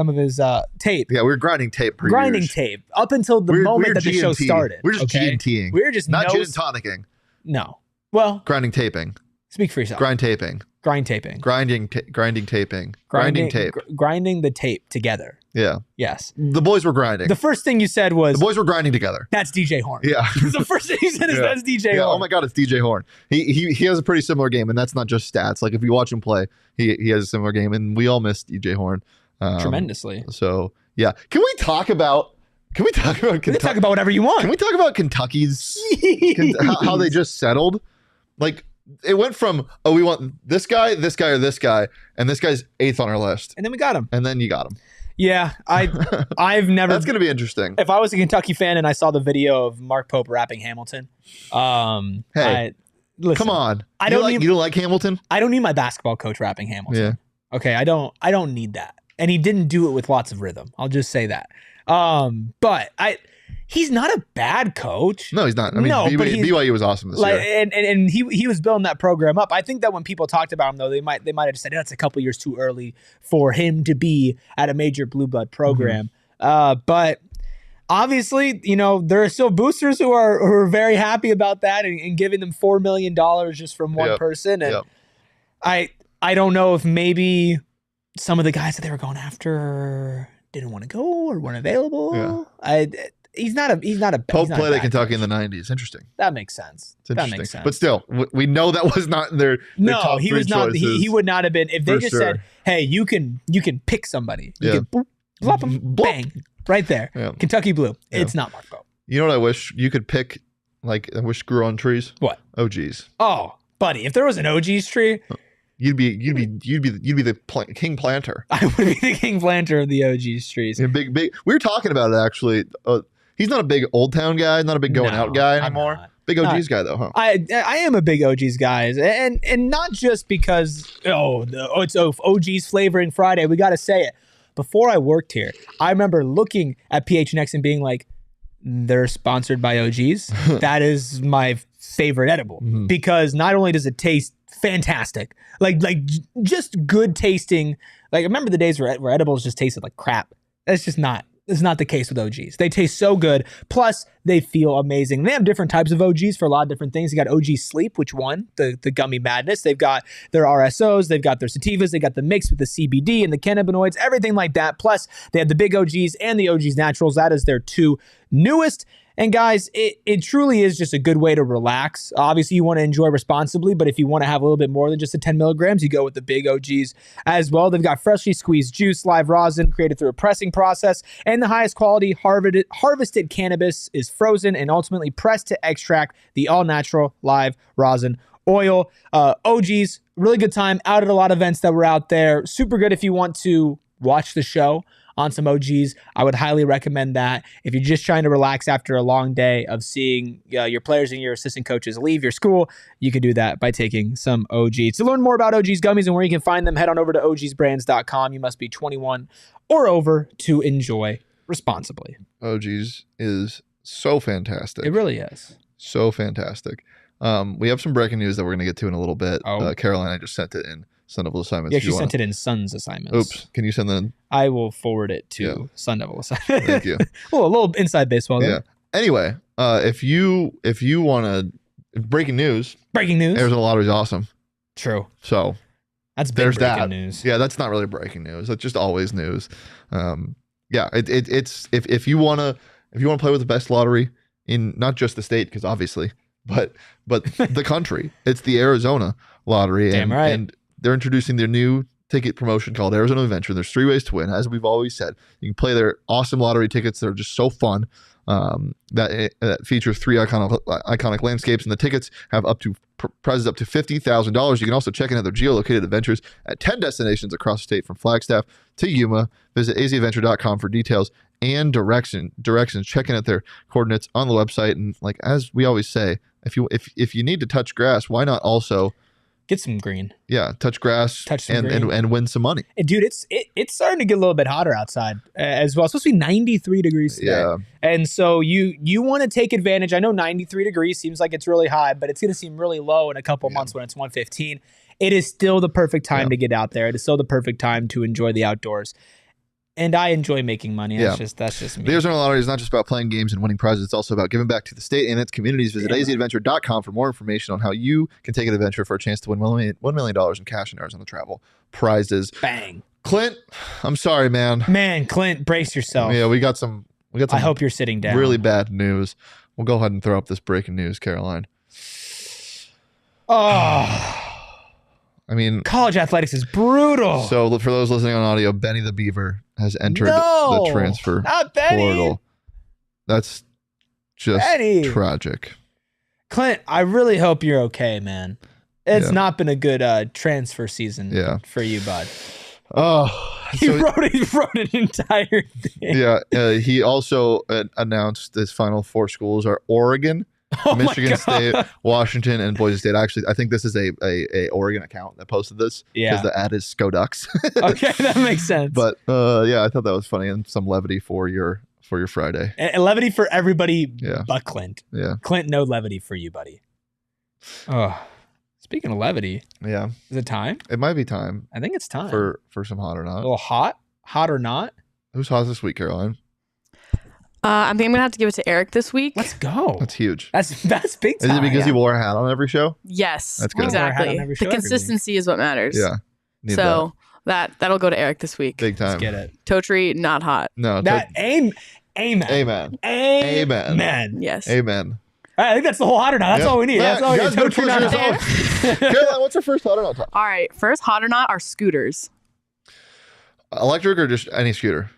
B: tape.
A: Yeah, we were grinding tape.
B: Tape up until the moment that the show started.
A: We're just G&T'ing.
B: We were just
A: not gin and tonicking.
B: No. Well,
A: grinding taping.
B: Speak for yourself.
A: Grind taping.
B: Grind taping.
A: Grinding taping. Grinding tape.
B: Grinding the tape together.
A: Yeah.
B: Yes.
A: The boys were grinding.
B: The first thing you said was...
A: The boys were grinding together.
B: That's DJ Horn.
A: Yeah.
B: The first thing you said is that's DJ Horn.
A: Oh my God, it's DJ Horn. He has a pretty similar game, and that's not just stats. Like if you watch him play, he has a similar game, and we all miss DJ Horn.
B: Tremendously.
A: So, yeah. Can we talk about Kentucky?
B: We can talk about whatever you want.
A: Can we talk about Kentucky's... how they just settled? Like... It went from, oh, we want this guy, or this guy, and this guy's 8th on our list.
B: And then we got him.
A: And then you got him.
B: Yeah, I've never...
A: That's going to be interesting.
B: If I was a Kentucky fan and I saw the video of Mark Pope rapping Hamilton,
A: hey,
B: listen,
A: come on.
B: You
A: don't like Hamilton?
B: I don't need my basketball coach rapping Hamilton.
A: Yeah.
B: Okay, I don't need that. And he didn't do it with lots of rhythm. I'll just say that. But he's not a bad coach.
A: No, he's not. I mean, BYU was awesome this year.
B: And he was building that program up. I think that when people talked about him, though, they might have said that's a couple years too early for him to be at a major blue blood program. But obviously, there are still boosters who are very happy about that and giving them $4 million just from one person. And I don't know if maybe some of the guys that they were going after didn't want to go or weren't available. Yeah. He's not a
A: Pope played at Kentucky in the 90s. Interesting.
B: That makes sense.
A: That makes sense. But still, we know that was not their top
B: he was not. He would not have been if they just said, "Hey, you can pick somebody. You can boop, blop 'em, bang, right there." Yeah. Kentucky Blue. Yeah. It's not Mark Pope.
A: You know what I wish you could pick? Like I wish grew on trees.
B: What?
A: OGs.
B: Oh, buddy, if there was an OGs tree.
A: You'd be the king planter.
B: I would be the king planter of the OGs trees.
A: Yeah, big. We were talking about it actually. He's not a big Old Town guy, not a big going out guy anymore. Big OGs guy though, huh?
B: I am a big OGs guy, and not just because it's OGs flavoring Friday. We got to say it. Before I worked here, I remember looking at PHNX and being like, they're sponsored by OGs. That is my favorite edible because not only does it taste fantastic, like just good tasting. Like I remember the days where edibles just tasted like crap. That's just not. It's not the case with OGs. They taste so good. Plus, they feel amazing. They have different types of OGs for a lot of different things. They got OG Sleep, which won the Gummy Madness. They've got their RSOs. They've got their sativas. They got the mix with the CBD and the cannabinoids, everything like that. Plus, they have the big OGs and the OGs Naturals. That is their two newest. And guys, it truly is just a good way to relax. Obviously, you want to enjoy responsibly, but if you want to have a little bit more than just the 10 milligrams, you go with the big OGs as well. They've got freshly squeezed juice, live rosin created through a pressing process, and the highest quality harvested cannabis is frozen and ultimately pressed to extract the all-natural live rosin oil. OGs, really good time out at a lot of events that were out there. Super good if you want to watch the show on some OGs. I would highly recommend that. If you're just trying to relax after a long day of seeing your players and your assistant coaches leave your school, you can do that by taking some OGs. To learn more about OGs gummies and where you can find them, head on over to ogsbrands.com. You must be 21 or over to enjoy responsibly.
A: OGs is so fantastic.
B: It really is.
A: So fantastic. We have some breaking news that we're going to get to in a little bit. Carolina just sent it in. Sun Devil assignments.
B: Yeah, she sent it in Sun's assignments.
A: Oops. Can you send that in?
B: I will forward it to Sun Devil assignments.
A: Thank you.
B: A little inside baseball there.
A: Yeah. Anyway, if you want to breaking news. Arizona Lottery is awesome.
B: True.
A: So
B: that's big breaking news.
A: Yeah, that's not really breaking news. That's just always news. It's if you want to play with the best lottery in not just the state, because obviously, but the country. It's the Arizona Lottery.
B: Damn right.
A: And they're introducing their new ticket promotion called Arizona Adventure. There's 3 ways to win, as we've always said. You can play their awesome lottery tickets that are just so fun. That feature 3 iconic landscapes, and the tickets have prizes up to $50,000. You can also check in at their geolocated adventures at 10 destinations across the state, from Flagstaff to Yuma. Visit azadventure.com for details and directions. Check in at their coordinates on the website. And like as we always say, if you need to touch grass, why not also
B: get some green?
A: Yeah, touch grass, and win some money.
B: And dude, it's starting to get a little bit hotter outside as well. It's supposed to be 93 degrees today.
A: Yeah.
B: And so you want to take advantage. I know 93 degrees seems like it's really high, but it's going to seem really low in a couple months when it's 115. It is still the perfect time to get out there. It is still the perfect time to enjoy the outdoors. And I enjoy making money.
A: Yeah.
B: That's just me.
A: The Arizona Lottery is not just about playing games and winning prizes. It's also about giving back to the state and its communities. Visit azadventure.com for more information on how you can take an adventure for a chance to win $1 million in cash and Arizona travel prizes.
B: Bang.
A: Clint, I'm sorry, man.
B: Man, Clint, brace yourself.
A: Yeah, we got some
B: I hope you're sitting down.
A: really bad news. We'll go ahead and throw up this breaking news, Caroline.
B: Oh.
A: I mean,
B: college athletics is brutal.
A: So for those listening on audio, Benny the Beaver has entered the transfer portal. That's just tragic.
B: Clint, I really hope you're okay, man. It's not been a good transfer season for you, bud.
A: Oh,
B: he wrote an entire thing.
A: Yeah, he also announced his final 4 schools are Oregon, Michigan State, Washington, and Boise State. Actually, I think this is a Oregon account that posted this because the ad is Skoducks.
B: Okay, that makes sense.
A: But I thought that was funny and some levity for your Friday.
B: And levity for everybody but Clint.
A: Yeah.
B: Clint, no levity for you, buddy. Oh, speaking of levity.
A: Yeah.
B: Is it time?
A: It might be time.
B: I think it's time.
A: For some hot or not.
B: A little hot? Hot or not?
A: Who's hot this week, Caroline?
C: I think I'm gonna have to give it to Eric this week.
B: Let's go.
A: That's huge.
B: That's big time.
A: Is it because he wore a hat on every show?
C: Yes.
A: That's good.
C: Exactly. The consistency is what matters.
A: Yeah.
C: So that'll go to Eric this week.
A: Big time.
B: Let's get it.
C: Totri, not hot.
A: No.
B: Amen.
A: Amen.
C: Yes.
A: Amen.
B: I think that's the whole hot or not. That's all we need. That's all we need.
A: Totri, not Caroline, what's your first hot or not top?
C: All right. First hot or not are scooters.
A: Electric or just any scooter?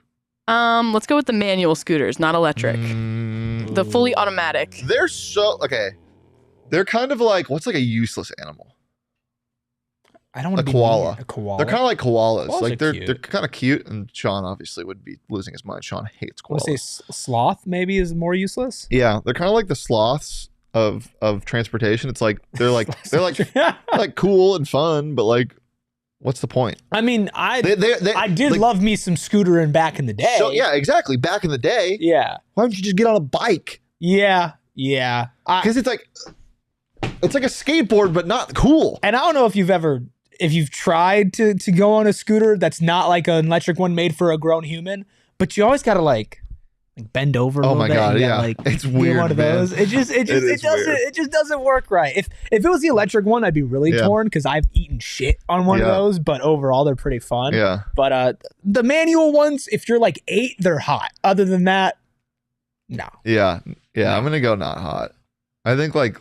C: Let's go with the manual scooters, not electric. The fully automatic.
A: They're They're kind of like, what's like a useless animal?
B: I don't want to be
A: koala.
B: A koala.
A: They're kind of like koalas.
B: Koalas
A: like
B: are
A: they're kind of cute, and Sean obviously would be losing his mind. Sean hates koalas.
B: I want to say sloth maybe is more useless.
A: Yeah, they're kind of like the sloths of transportation. It's like they're like like cool and fun, but like, what's the point?
B: I mean, I did love me some scootering back in the day.
A: So, yeah, exactly. Back in the day.
B: Yeah.
A: Why don't you just get on a bike?
B: Yeah.
A: Because it's like a skateboard, but not cool.
B: And I don't know if you've tried to go on a scooter that's not like an electric one made for a grown human, but you always gotta like bend over a little bit. Oh my god,
A: yeah.
B: Like,
A: it's weird,
B: one of those. It just doesn't work right. If it was the electric one, I'd be really torn because I've eaten shit on one of those, but overall they're pretty fun.
A: Yeah.
B: But the manual ones, if you're like 8, they're hot. Other than that, no.
A: Yeah. I'm gonna go not hot. I think like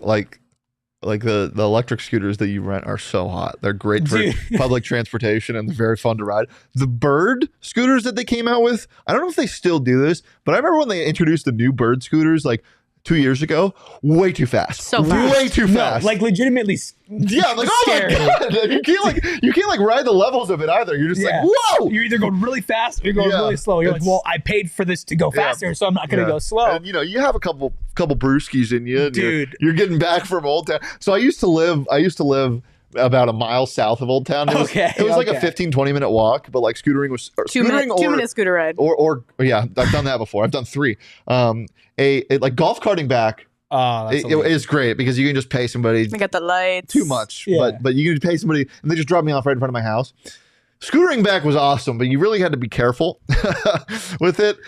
A: the electric scooters that you rent are so hot. They're great for public transportation and they're very fun to ride. The Bird scooters that they came out with, I don't know if they still do this, but I remember when they introduced the new Bird scooters like 2 years ago, way too fast.
C: So fast.
A: Way too fast.
B: No, like legitimately
A: like,
B: scary.
A: Oh my god. You can't ride the levels of it either. You're just like, whoa!
B: You're either going really fast or you're going really slow. You're like, well, I paid for this to go faster, so I'm not gonna go slow.
A: And you have a couple brewskis in you, and
B: dude.
A: You're getting back from Old Town. So I used to live about a mile south of Old Town. It was like a 15-20 minute walk, but like scootering was
C: 2 minute scooter ride.
A: Or I've done that before. I've done 3. Like golf carting back. It is great because you can just pay somebody.
C: They got the lights.
A: Too much, but you can pay somebody and they just drop me off right in front of my house. Scootering back was awesome, but you really had to be careful with it.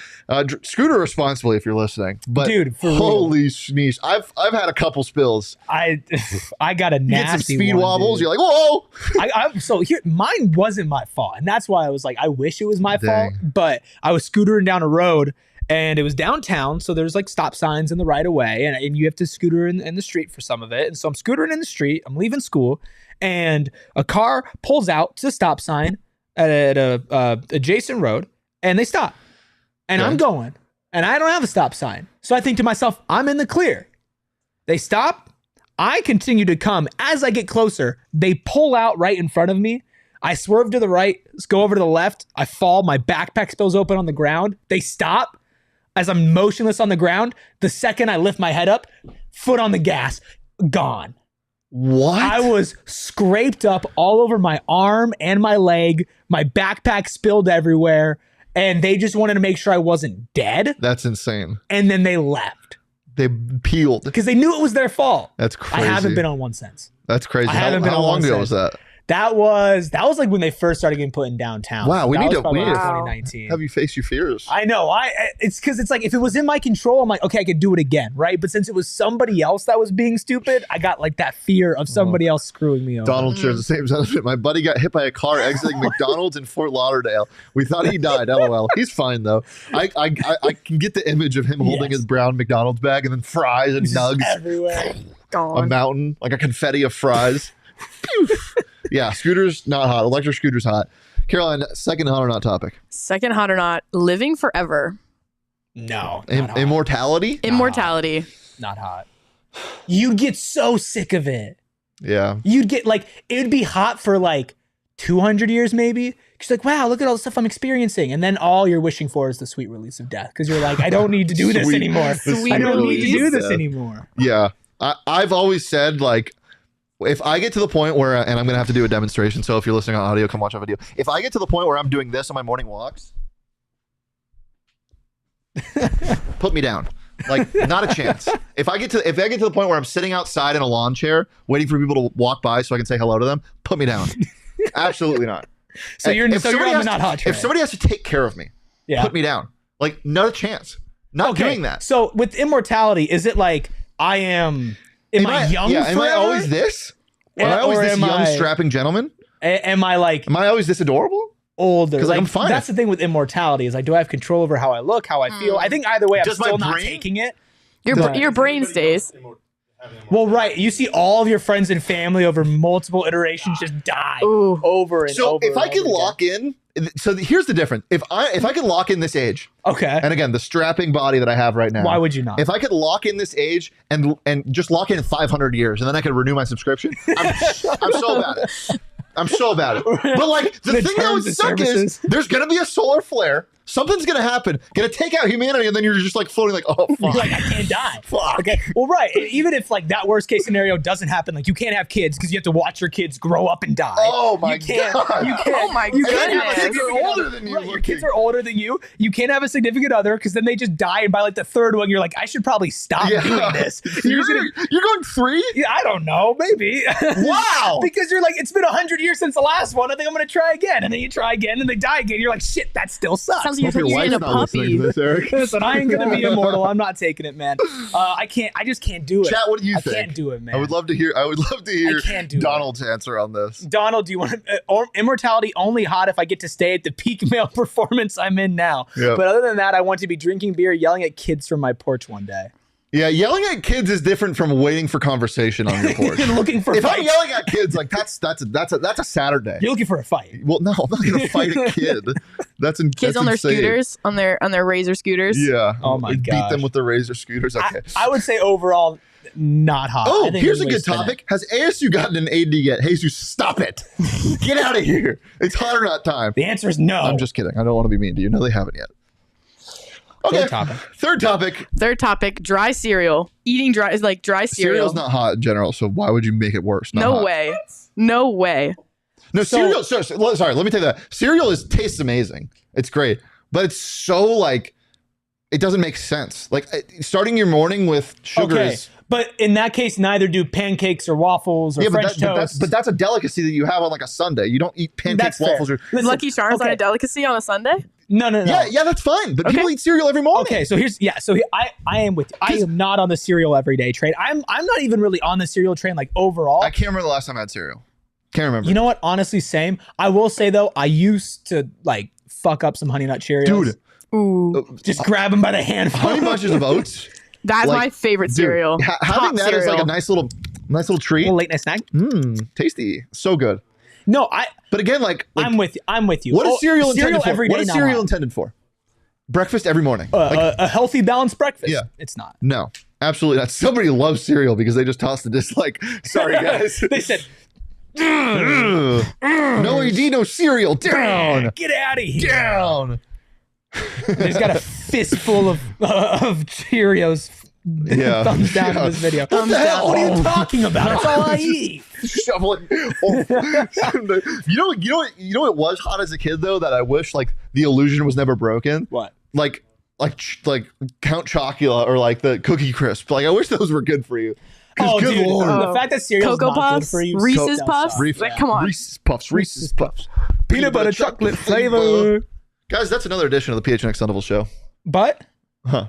A: Scooter responsibly if you're listening. But dude, holy sneeze, I've had a couple spills.
B: I got a nasty
A: get some speed
B: one,
A: wobbles.
B: Dude.
A: You're like, whoa.
B: So here, mine wasn't my fault, and that's why I was like, I wish it was my fault. But I was scootering down a road. And it was downtown, so there's like stop signs in the right of way, and you have to scooter in the street for some of it. And so I'm scootering in the street, I'm leaving school, and a car pulls out to the stop sign at a adjacent road, and they stop. And I'm going, and I don't have a stop sign. So I think to myself, I'm in the clear. They stop, I continue to come. As I get closer, they pull out right in front of me. I swerve to the right, go over to the left, I fall, my backpack spills open on the ground. They stop. As I'm motionless on the ground, the second I lift my head up, foot on the gas, gone.
A: What?
B: I was scraped up all over my arm and my leg. My backpack spilled everywhere. And they just wanted to make sure I wasn't dead.
A: That's insane.
B: And then they left.
A: They peeled.
B: Because they knew it was their fault.
A: That's crazy.
B: I haven't been on one since.
A: That's crazy.
B: How long ago was that? That was like when they first started getting put in downtown.
A: Wow,
B: So
A: we
B: that
A: need
B: was
A: to
B: probably
A: we need to
B: 2019.
A: have you face your fears.
B: I know. It's because it's like if it was in my control, I'm like, okay, I could do it again, right? But since it was somebody else that was being stupid, I got like that fear of somebody else screwing me over.
A: Donald shares the same sentiment. My buddy got hit by a car exiting McDonald's in Fort Lauderdale. We thought he died. LOL. He's fine though. I can get the image of him holding his brown McDonald's bag and then fries and nugs
B: everywhere.
A: a mountain, like a confetti of fries. Yeah, scooters not hot. Electric scooters hot. Caroline, second hot or not topic?
C: Second hot or not, living forever.
B: No, not hot.
A: Immortality?
C: Immortality.
B: Not hot. You'd get so sick of it.
A: Yeah.
B: You'd get like, it would be hot for like 200 years maybe. Because like, wow, look at all the stuff I'm experiencing. And then all you're wishing for is the sweet release of death. Because you're like, I don't need to do this anymore. I don't need to do this anymore.
A: Yeah. I've always said, like, if I get to the point where, and I'm going to have to do a demonstration, so if you're listening on audio, come watch a video. If I get to the point where I'm doing this on my morning walks, put me down. Like, not a chance. If I get to the point where I'm sitting outside in a lawn chair waiting for people to walk by so I can say hello to them, put me down. Absolutely not.
B: So you're on the not hot train.
A: If somebody has to take care of me, put me down. Like, not a chance. Not doing that.
B: So with immortality, is it like am I young forever?
A: Am I always this? Am I always this young, strapping gentleman?
B: Am I always this
A: adorable?
B: Older?
A: Because
B: like,
A: I'm fine.
B: That's the thing with immortality is like, do I have control over how I look, how I feel? I think either way, I'm still not
A: brain?
B: taking it.
C: Your brain stays.
B: Well, right. You see all of your friends and family over multiple iterations just die
C: Ooh.
B: over and over.
A: So if I can
B: again.
A: lock in, here's the difference. If I can lock in this age,
B: okay,
A: and again the strapping body that I have right now,
B: why would you not?
A: If I could lock in this age and just lock in 500 years, and then I could renew my subscription, I'm so about it. I'm so about it. But like the thing that would suck is there's gonna be a solar flare. Something's gonna happen, gonna take out humanity, and then you're just like floating, like, oh fuck,
B: you're like, I can't die.
A: Fuck.
B: Okay, well, right. Even if like that worst case scenario doesn't happen, like you can't have kids because you have to watch your kids grow up and die.
A: Oh my
B: god! You can't.
C: Oh my
B: You can't
C: goodness.
B: have a significant
A: older
B: other.
A: than you.
B: Right, your kids are older than you. You can't have a significant other because then they just die, and by like the third one, you're like, I should probably stop doing this.
A: You're going 3?
B: Yeah, I don't know, maybe.
A: Wow.
B: Because you're like, it's been 100 years since the last one. I think I'm gonna try again, and then you try again, and they die again. You're like, shit, that still sucks.
C: Sounds like
A: Your
C: you're
A: wife's
C: eating a
A: not listening to
C: puppy.
A: this, Eric.
B: Listen, I ain't gonna be immortal. I'm not taking it, man. I just can't do it.
A: Chat, what do you think?
B: I can't do it, man.
A: I would love to hear
B: can't do
A: Donald's answer on this.
B: Donald, do you want immortality only hot if I get to stay at the peak male performance I'm in now?
A: Yeah.
B: But other than that, I want to be drinking beer, yelling at kids from my porch one day.
A: Yeah, yelling at kids is different from waiting for conversation on your porch.
B: And looking for
A: if
B: fights.
A: I'm yelling at kids, like that's a Saturday.
B: You're looking for a fight.
A: Well, no, I'm not gonna fight a kid.
C: Kids on their scooters, on their Razor scooters.
A: Yeah.
B: Oh my
A: Beat
B: gosh.
A: them with the Razor scooters. Okay.
B: I would say overall, not hot.
A: Oh,
B: I think
A: here's a
B: everybody's
A: good topic. Has ASU gotten an AD yet? Jesus, stop it. Get out of here. It's hot or not time.
B: The answer is no.
A: I'm just kidding. I don't want to be mean to you. No, they haven't yet. Okay. Third topic.
C: Dry cereal. Eating dry is like dry cereal.
A: Cereal's not hot in general, so why would you make it worse?
C: No way.
A: No, cereal. Sorry, let me tell you that. Cereal tastes amazing. It's great, but it's so like it doesn't make sense. Like starting your morning with sugar is.
B: But in that case, neither do pancakes or waffles or French toast.
A: But that's a delicacy that you have on like a Sunday. You don't eat pancakes, waffles, or
C: Lucky Charms on a delicacy on a Sunday.
B: No.
A: Yeah, that's fine. But people eat cereal every morning.
B: Okay, so I am with you. I am not on the cereal everyday train. I'm not even really on the cereal train like overall.
A: I can't remember the last time I had cereal. Can't remember.
B: You know what? Honestly, same. I will say though, I used to like fuck up some Honey Nut Cheerios.
A: Dude.
C: Ooh.
B: Just grab them by the handful.
A: Honey Bunches of Oats.
C: That's my favorite cereal.
A: Having that is like a nice little treat.
B: A little late night snack.
A: Tasty. So good.
B: No,
A: But again, like
B: I'm with you.
A: What is cereal intended for?
B: Every day,
A: What is cereal intended for? Breakfast every morning.
B: A healthy, balanced breakfast.
A: Yeah.
B: It's not.
A: No, absolutely not. Somebody loves cereal because they just tossed a dislike. Sorry, guys.
B: They said,
A: no AD, no cereal. Down.
B: get out of here.
A: Down.
B: He's got a fistful of Cheerios.
A: Yeah.
B: Thumbs down in this video.
A: What the hell?
B: What are you talking about? That's all I eat.
A: Shoveling. You know what was hot as a kid though that I wish like the illusion was never broken.
B: What?
A: Like Count Chocula or like the Cookie Crisp. Like I wish those were good for you. 'Cause good Lord.
B: The fact that cereal's
C: Cocoa
B: not good
C: Puffs,
B: for you.
C: Reese's
B: so
C: Puffs.
B: dumb.
C: Like, come on.
A: Reese's Puffs.
B: Peanut butter chocolate flavor.
A: Guys, that's another edition of the PHNX Sun Devils show.
B: But
A: Huh.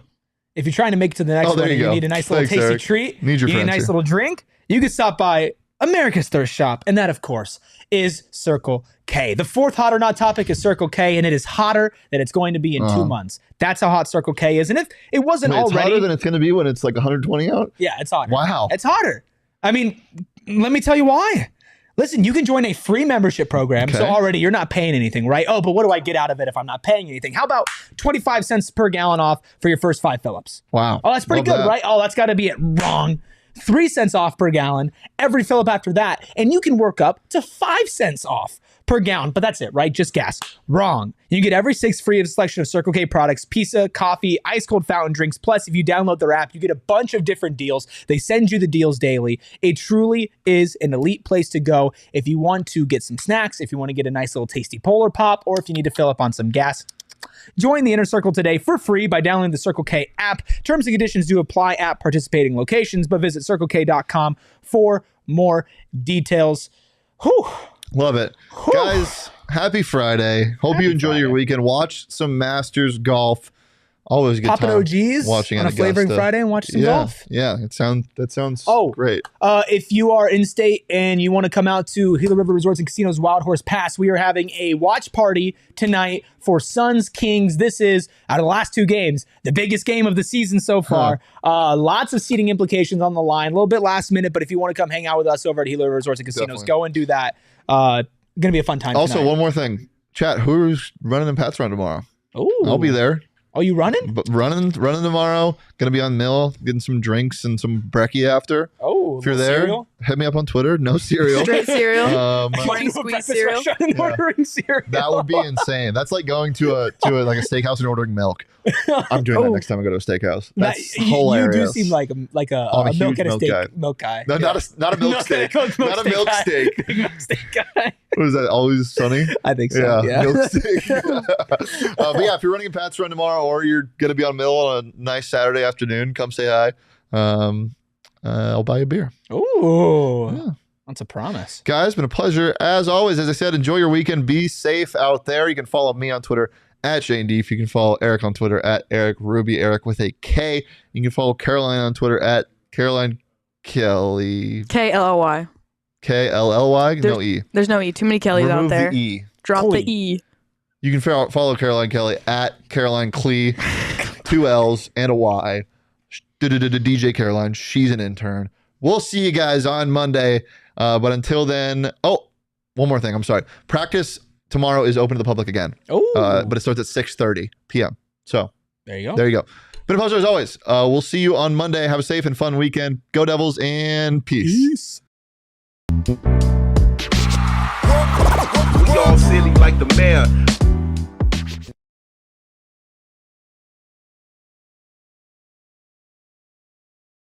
B: if you're trying to make it to the next
A: Oh, there
B: one and
A: you
B: you
A: go.
B: need a nice little
A: Thanks,
B: tasty
A: Eric.
B: treat,
A: Need your
B: you need a
A: friends
B: nice
A: here.
B: little drink, you can stop by America's Thirst Shop. And that, of course, is Circle K. The fourth hot or not topic is Circle K, and it is hotter than it's going to be in 2 months. That's how hot Circle K is. And if it wasn't
A: Wait, it's
B: already...
A: hotter than it's going to be when it's like 120 out?
B: Yeah, it's hotter.
A: Wow.
B: It's hotter. I mean, let me tell you why. Listen, you can join a free membership program. So
A: Okay.
B: already you're not paying anything, right? Oh, but what do I get out of it if I'm not paying anything? How about 25 cents per gallon off for your first 5 fill-ups?
A: Wow.
B: Oh, that's pretty
A: Love
B: good,
A: that.
B: right? Oh, that's got to be it. Wrong. 3 cents off per gallon every fill-up after that. And you can work up to 5 cents off per gallon. But that's it, right? Just gas. Wrong. You get every 6 free of a selection of Circle K products, pizza, coffee, ice cold fountain drinks. Plus, if you download their app, you get a bunch of different deals. They send you the deals daily. It truly is an elite place to go if you want to get some snacks, if you want to get a nice little tasty Polar Pop, or if you need to fill up on some gas. Join the Inner Circle today for free by downloading the Circle K app. Terms and conditions do apply at participating locations, but visit CircleK.com for more details. Whew.
A: Love it. Guys, happy Friday. Hope you enjoy your weekend. Watch some Masters golf. Always a good
B: Popping
A: time
B: OGs
A: watching
B: on
A: at
B: a flavoring
A: Augusta.
B: Friday and watch some
A: Yeah,
B: golf.
A: yeah. That sounds
B: Oh.
A: great.
B: If you are in state and you want to come out to Gila River Resorts and Casinos Wild Horse Pass, we are having a watch party tonight for Suns Kings. This is, out of the last 2 games, the biggest game of the season so far. Lots of seating implications on the line. A little bit last minute, but if you want to come hang out with us over at Gila River Resorts and Casinos,
A: Definitely.
B: go and do that. Going to be a fun time
A: Also,
B: tonight.
A: one more thing. Chat, who's running the Pats run tomorrow?
B: Ooh.
A: I'll be there.
B: Oh, you running?
A: But running tomorrow. Gonna be on Mill, getting some drinks and some brekkie after.
B: Oh,
A: If you're there,
B: cereal?
A: hit me up on Twitter. No cereal.
C: Straight cereal.
B: Going
C: Morning
B: to a
C: squeeze
B: breakfast
C: cereal.
B: restaurant and ordering cereal.
A: That would be insane. That's like going to a like a steakhouse and ordering milk. I'm doing that next time I go to a steakhouse. That's hilarious.
B: You do seem like a
A: I'm a
B: milk
A: huge
B: and a
A: milk
B: steak
A: guy.
B: milk guy.
A: No,
B: Yeah.
A: not a milk steak. Not a milk
B: guy.
A: steak.
B: Big milk steak guy.
A: What is that? Always Sunny?
B: I think so. Yeah.
A: milk steak. But yeah, if you're running a Pats run tomorrow, or you're gonna be on Mill on a nice Saturday afternoon, come say hi. I'll buy you a beer.
B: Ooh.
A: Yeah.
B: That's a promise.
A: Guys, been a pleasure as always. As I said, enjoy your weekend. Be safe out there. You can follow me on Twitter at Shane Deef. You can follow Eric on Twitter at Erik Ruby, Eric with a K. You can follow Caroline on Twitter at Caroline Kelly.
C: KLLY.
A: KLLY? No E.
C: There's no E. Too many Kellys
A: Remove
C: out there.
A: the E.
C: Drop
B: Kelly.
C: the E.
A: You can follow Caroline Kelly at Caroline Klee, 2 L's and a Y. DJ Caroline. She's an intern. We'll see you guys on Monday. But until then, one more thing. I'm sorry. Practice tomorrow is open to the public again.
B: Oh.
A: But it starts at 6:30 p.m. So
B: There you go.
A: there you go. Been a pleasure as always. We'll see you on Monday. Have a safe and fun weekend. Go Devils and peace.
D: We all silly like the mayor.